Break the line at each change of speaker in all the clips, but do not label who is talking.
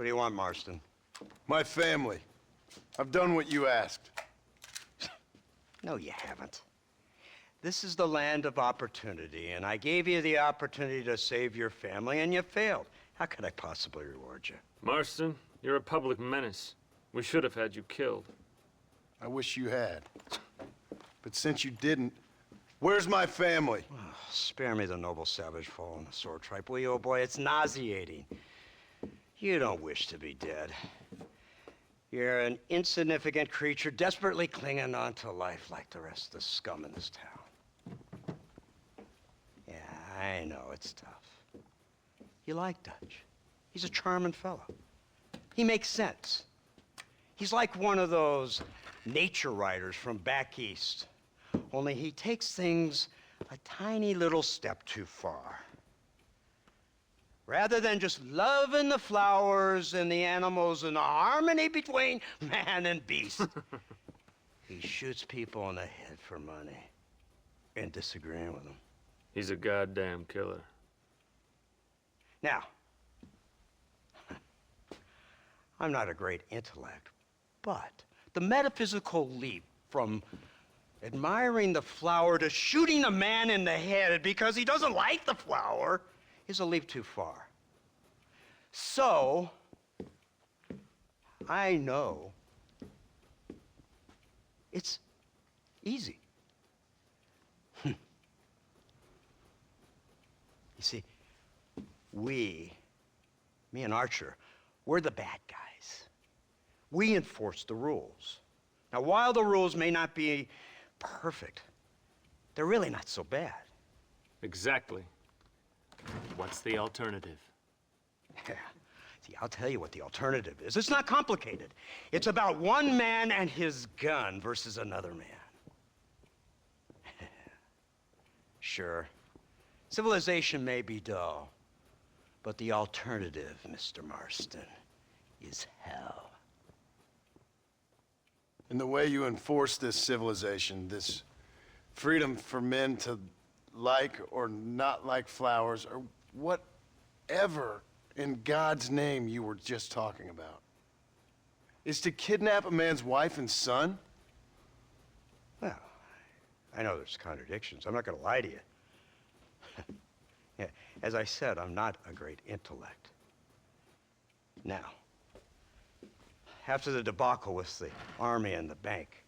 What do you want, Marston?
My family. I've done what you asked.
No, you haven't. This is the land of opportunity, and I gave you the opportunity to save your family, and you failed. How could I possibly reward you?
Marston, you're a public menace. We should have had you killed.
I wish you had. But since you didn't, where's my family?
Oh, spare me the noble savage fall on the sword tripe, will you, old boy? It's nauseating. You don't wish to be dead. You're an insignificant creature desperately clinging on to life like the rest of the scum in this town. Yeah, I know it's tough. You like Dutch. He's a charming fellow. He makes sense. He's like one of those nature writers from back east. Only he takes things a tiny little step too far. Rather than just loving the flowers and the animals and the harmony between man and beast, he shoots people in the head for money and disagreeing with them.
He's a goddamn killer.
Now, I'm not a great intellect, but the metaphysical leap from admiring the flower to shooting a man in the head because he doesn't like the flower is a leap too far. So, I know it's easy. You see, me and Archer, we're the bad guys. We enforce the rules. Now, while the rules may not be perfect, they're really not so bad.
Exactly. What's the alternative?
Yeah. See, I'll tell you what the alternative is. It's not complicated. It's about one man and his gun versus another man. Sure, civilization may be dull, but the alternative, Mr. Marston, is hell.
And the way you enforce this civilization, this freedom for men to like or not like flowers, or whatever in God's name you were just talking about, is to kidnap a man's wife and son?
Well, I know there's contradictions. I'm not going to lie to you. Yeah, as I said, I'm not a great intellect. Now, after the debacle with the army and the bank,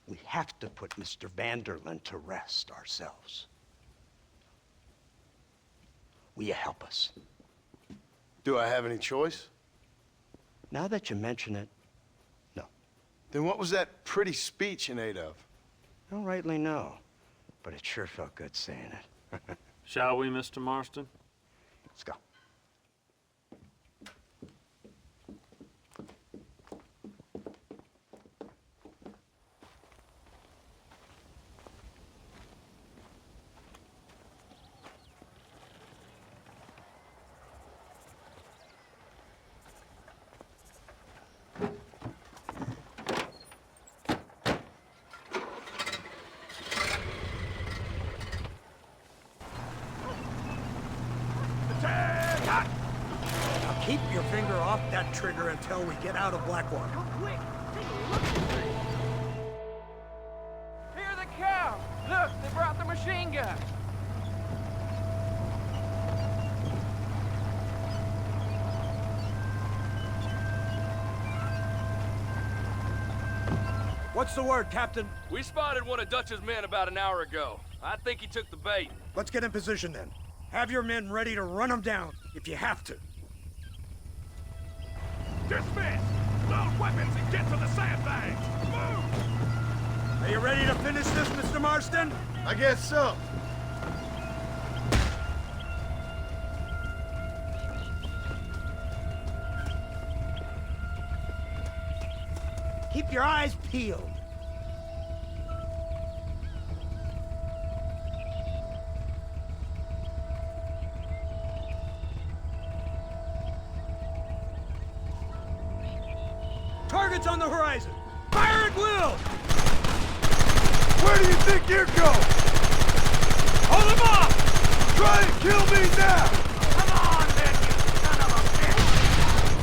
we have to put Mr. Vanderlyn to rest ourselves. Will you help us?
Do I have any choice?
Now that you mention it, no.
Then what was that pretty speech in aid of?
I don't rightly know, but it sure felt good saying it.
Shall we, Mr. Marston?
Let's go. Now keep your finger off that trigger until we get out of Blackwater.
Quick, take a look at this. Here they come. Look, they brought the machine gun.
What's the word, Captain?
We spotted one of Dutch's men about an hour ago. I think he took the bait.
Let's get in position then. Have your men ready to run them down if you have to.
Dismiss! Load weapons and get to the sandbags! Move!
Are you ready to finish this, Mr. Marston?
I guess so.
Keep your eyes peeled. Targets on the horizon. Fire at will!
Where do you think you're going?
Hold them off!
Try and kill me now!
Come on, then, you son of a bitch!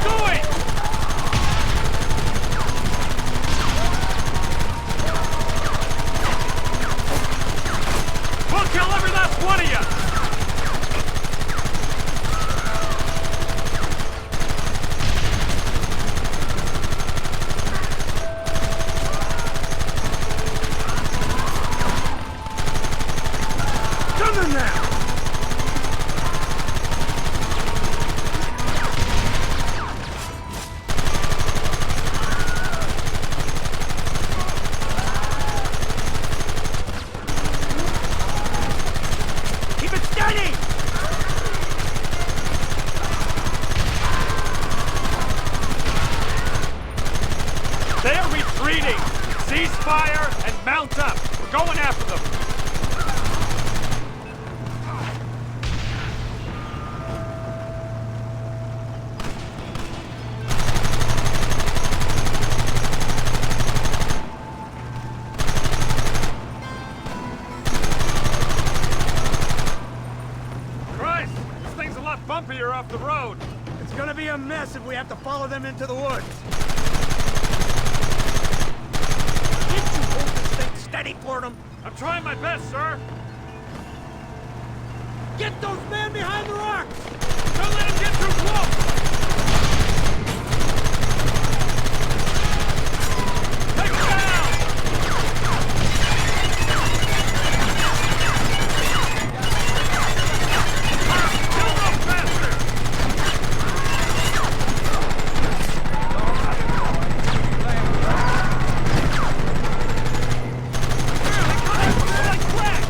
doing? We'll kill every last one of you!
Coming now! Keep it steady!
They are retreating! Cease fire and mount up! We're going after them! Christ! This thing's a lot bumpier off the road!
It's gonna be a mess if we have to follow them into the woods. Can't you hold this thing steady for them?
I'm trying my best, sir!
Get those men behind the rocks!
Don't let him get too close! Take him down! Kill those bastards! Like crack!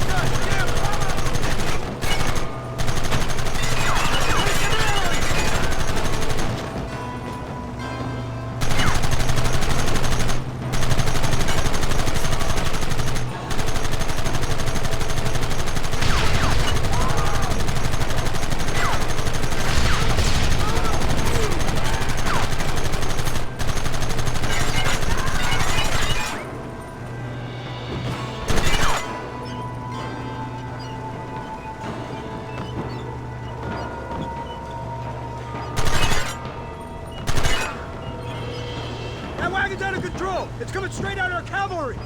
That wagon's out of control! It's coming straight at our cavalry!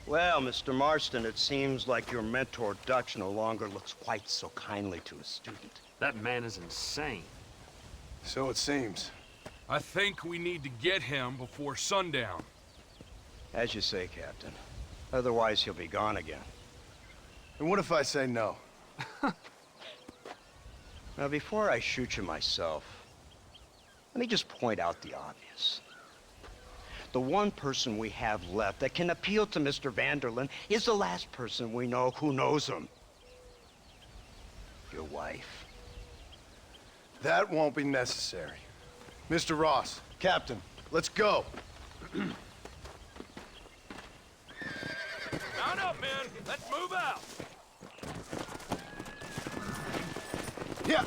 Well, Mr. Marston, it seems like your mentor Dutch no longer looks quite so kindly to his student.
That man is insane.
So it seems.
I think we need to get him before sundown.
As you say, Captain. Otherwise, he'll be gone again.
And what if I say no?
Now, before I shoot you myself, let me just point out the obvious. The one person we have left that can appeal to Mr. Vanderlyn is the last person we know who knows him. Your wife.
That won't be necessary. Mr. Ross, Captain, let's go.
Mount up, men. Let's move out.
Yeah.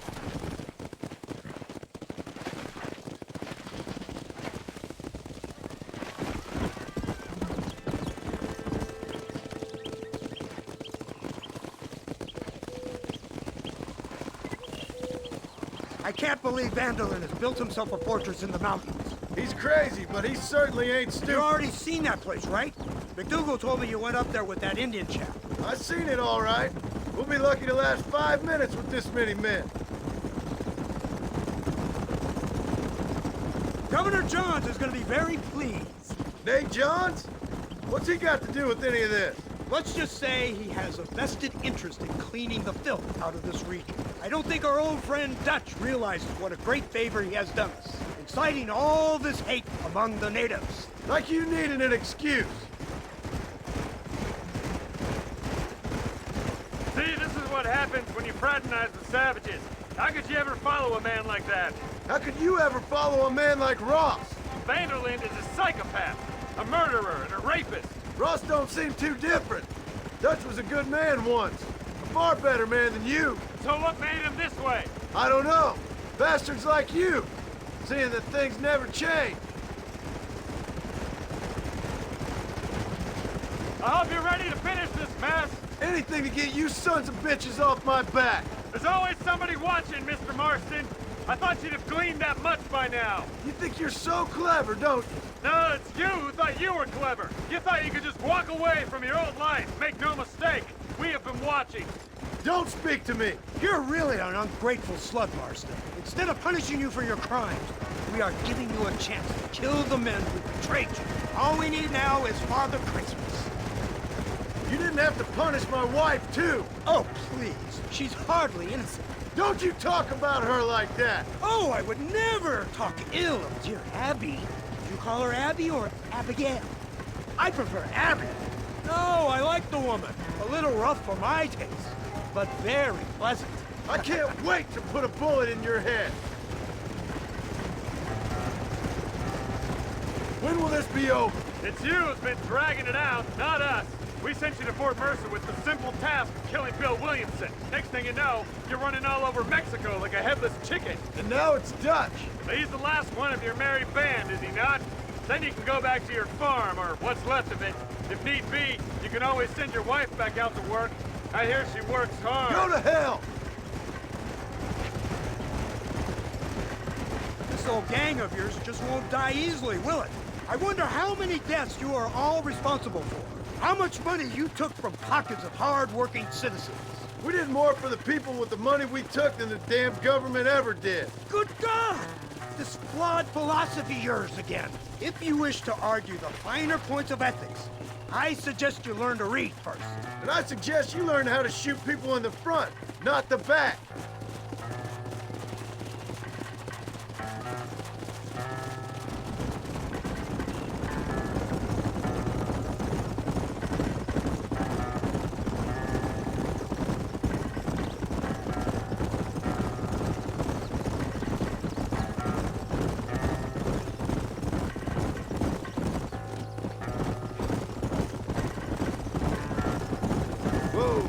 I can't believe Vanderlyn has built himself a fortress in the mountains.
He's crazy, but he certainly ain't
You've
stupid.
already seen that place, right? McDougal told me you went up there with that Indian chap.
I seen it all right. We'll be lucky to last 5 minutes with this many men.
Governor Johns is going to be very pleased.
Nate Johns? What's he got to do with any of this?
Let's just say he has a vested interest in cleaning the filth out of this region. I don't think our old friend Dutch realizes what a great favor he has done us, inciting all this hate among the natives.
Like you needed an excuse.
See, this is what happens when you fraternize with savages. How could you ever follow a man like that?
How could you ever follow a man like Ross?
Vanderland is a psychopath, a murderer, and a rapist.
Ross don't seem too different. Dutch was a good man once. A far better man than you.
So what made him this way?
I don't know. Bastards like you. Seeing that things never change.
I hope you're ready to finish this mess.
Anything to get you sons of bitches off my back.
There's always somebody watching, Mr. Marston. I thought you'd have gleaned that much by now.
You think you're so clever, don't you?
No, it's you who thought you were clever. You thought you could just walk away from your old life. Make no mistake, we have been watching.
Don't speak to me.
You're really an ungrateful slut, Marston. Instead of punishing you for your crimes, we are giving you a chance to kill the men who betrayed you. All we need now is Father Christmas.
You didn't have to punish my wife, too.
Oh, please. She's hardly innocent.
Don't you talk about her like that.
Oh, I would never talk ill of dear Abby. Did you call her Abby or Abigail? I prefer Abby. No, I like the woman. A little rough for my taste, but very pleasant.
I can't wait to put a bullet in your head. When will this be over?
It's you who's been dragging it out, not us. We sent you to Fort Mercer with the simple task of killing Bill Williamson. Next thing you know, you're running all over Mexico like a headless chicken.
And now it's Dutch.
But he's the last one of your merry band, is he not? Then you can go back to your farm, or what's left of it. If need be, you can always send your wife back out to work. I hear she works hard.
Go to hell.
This old gang of yours just won't die easily, will it? I wonder how many deaths you are all responsible for. How much money you took from pockets of hard-working citizens.
We did more for the people with the money we took than the damn government ever did.
Good God! This flawed philosophy of yours again. If you wish to argue the finer points of ethics, I suggest you learn to read first.
And I suggest you learn how to shoot people in the front, not the back. Whoa.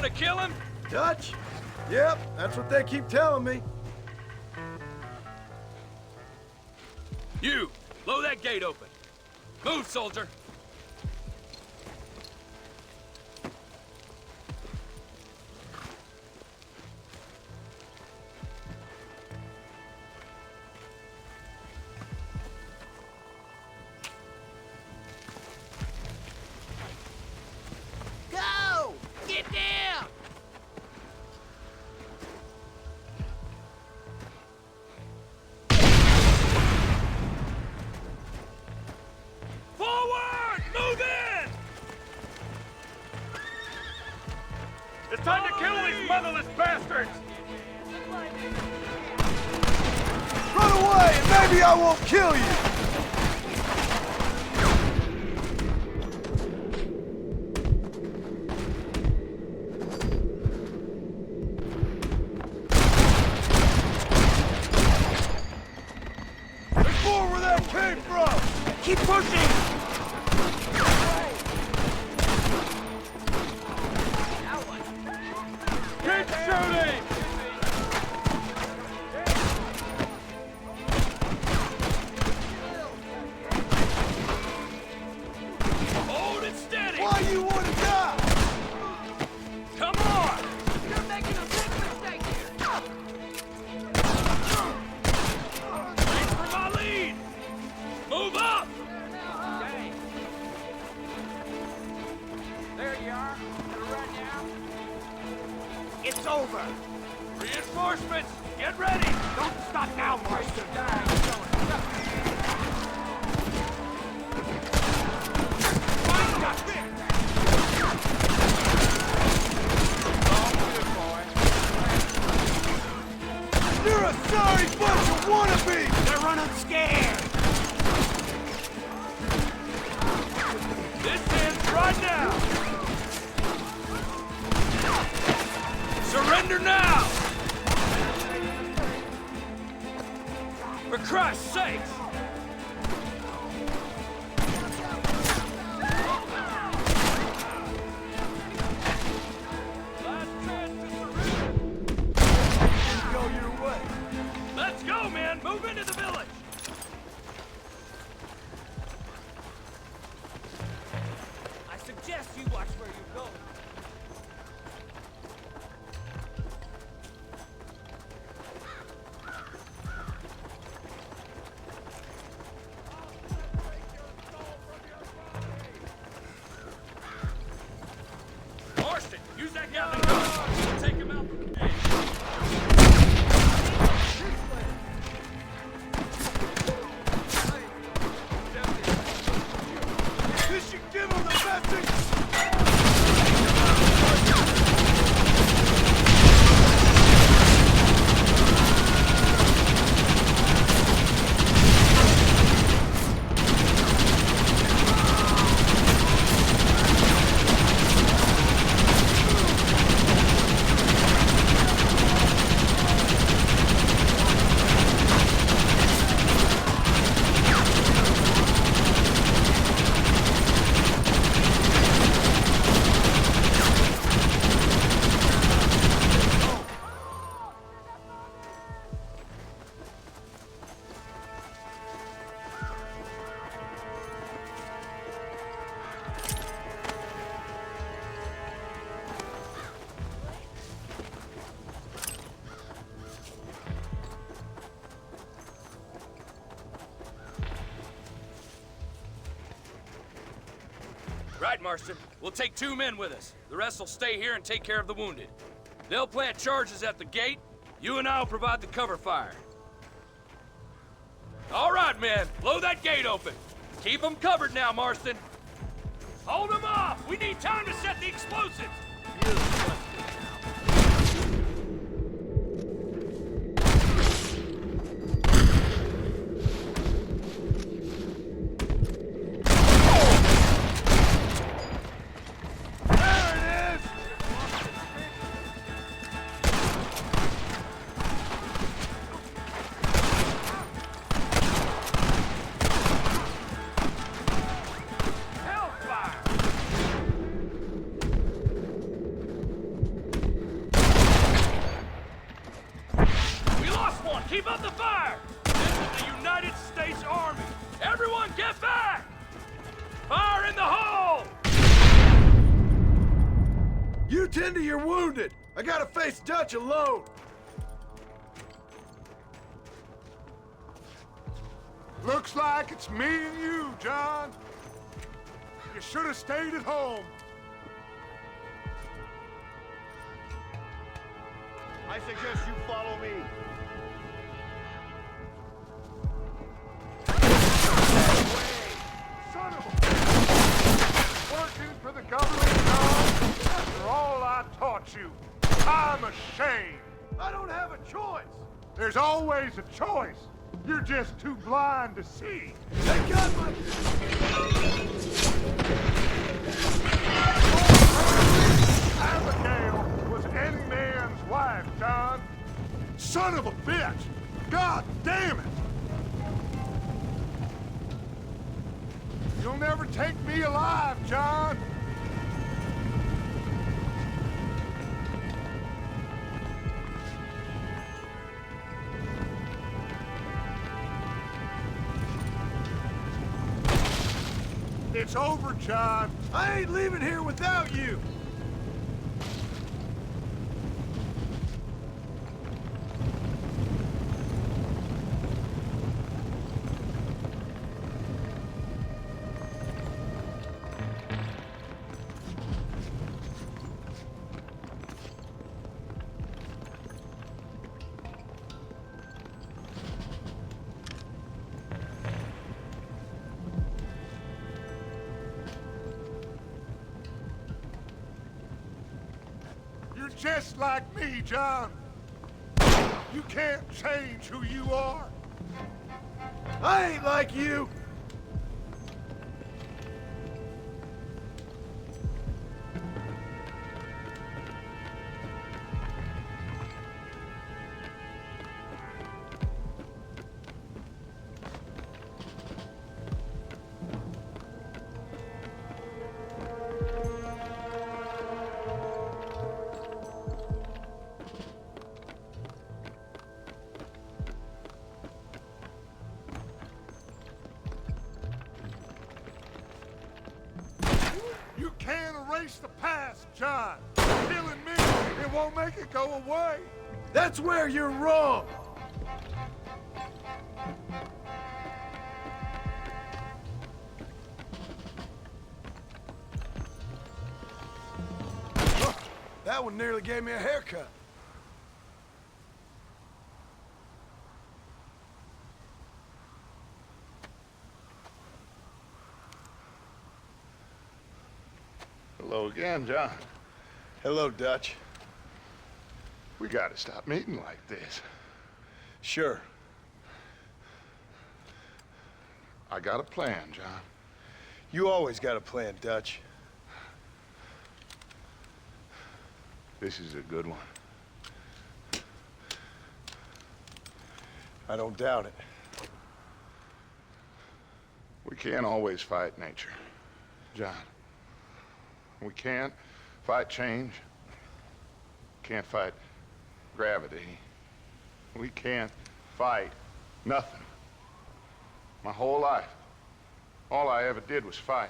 gonna kill him?
Dutch? Yep, that's what they keep telling me.
You, blow that gate open. Move, soldier.
Go! Get down!
Forward! Move in!
It's time to kill these motherless bastards!
Run away, and maybe I won't kill you! There's more where that came from!
Keep pushing!
Keep shooting!
Hold it steady!
Why you wanna die?
Come on!
You're making a big mistake here!
Wait for my lead! Move up!
There you are. Gonna run now?
It's over!
Reinforcements, get ready!
Don't stop now, Marston!
You're a sorry bunch of wannabes!
They're running scared!
This ends right now! Surrender now! For Christ's sakes! Last chance to surrender!
Go your way.
Let's go, man! Move into the village!
I suggest you watch where you go.
Marston, use that Gatling gun! Take him out from the gate!
This should give them the message!
Right, Marston. We'll take 2 men with us. The rest will stay here and take care of the wounded. They'll plant charges at the gate. You and I'll provide the cover fire. All right, men. Blow that gate open. Keep them covered now, Marston. Hold them off! We need time to set the explosives! Keep up the fire! This is the United States Army! Everyone get back! Fire in the hole!
You tend to your wounded. I gotta face Dutch alone.
Looks like it's me and you, John. You should have stayed at home.
I suggest you follow me.
Son of a... Working for the government, John, after all I taught you. I'm ashamed.
I don't have a choice.
There's always a choice. You're just too blind to see.
They got my...
Abigail was any man's wife, John. Son of a bitch! God damn it! You'll never take me alive, John! It's over, John.
I ain't leaving here without you.
You're just like me, John. You can't change who you are.
I ain't like you.
You can't erase the past, John. Killing me, it won't make it go away.
That's where you're wrong. Oh, that one nearly gave me a haircut.
Hello again, John.
Hello, Dutch.
We gotta stop meeting like this.
Sure.
I got a plan, John.
You always got a plan, Dutch.
This is a good one.
I don't doubt it.
We can't always fight nature, John. We can't fight change. Can't fight gravity. We can't fight nothing. My whole life, all I ever did was fight.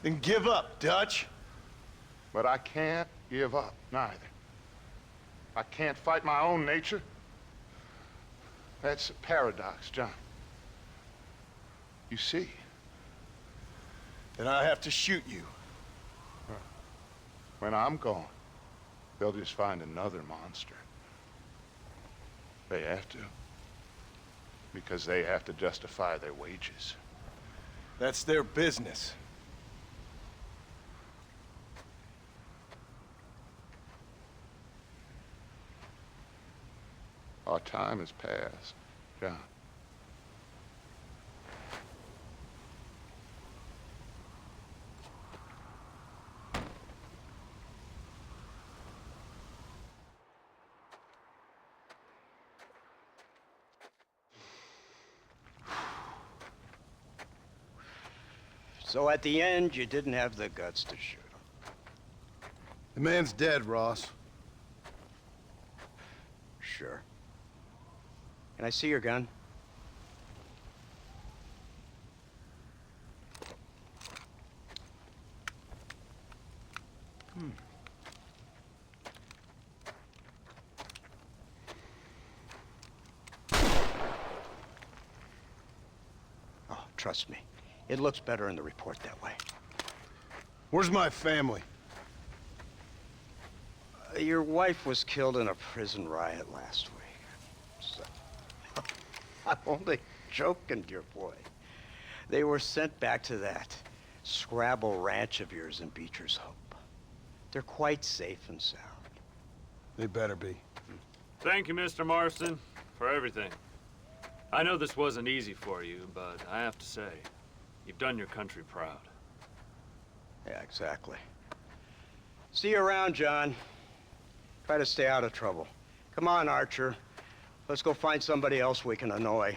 Then give up, Dutch.
But I can't give up, neither. I can't fight my own nature. That's a paradox, John. You see?
Then I have to shoot you.
When I'm gone, they'll just find another monster. They have to. Because they have to justify their wages.
That's their business.
Our time has passed, John.
So at the end, you didn't have the guts to shoot him.
The man's dead, Ross.
Sure. Can I see your gun? Oh, trust me. It looks better in the report that way.
Where's my family?
Your wife was killed in a prison riot last week. So, I'm only joking, dear boy. They were sent back to that Scrabble ranch of yours in Beecher's Hope. They're quite safe and sound.
They better be.
Thank you, Mr. Marston, for everything. I know this wasn't easy for you, but I have to say, you've done your country proud.
Yeah, exactly. See you around, John. Try to stay out of trouble. Come on, Archer. Let's go find somebody else we can annoy.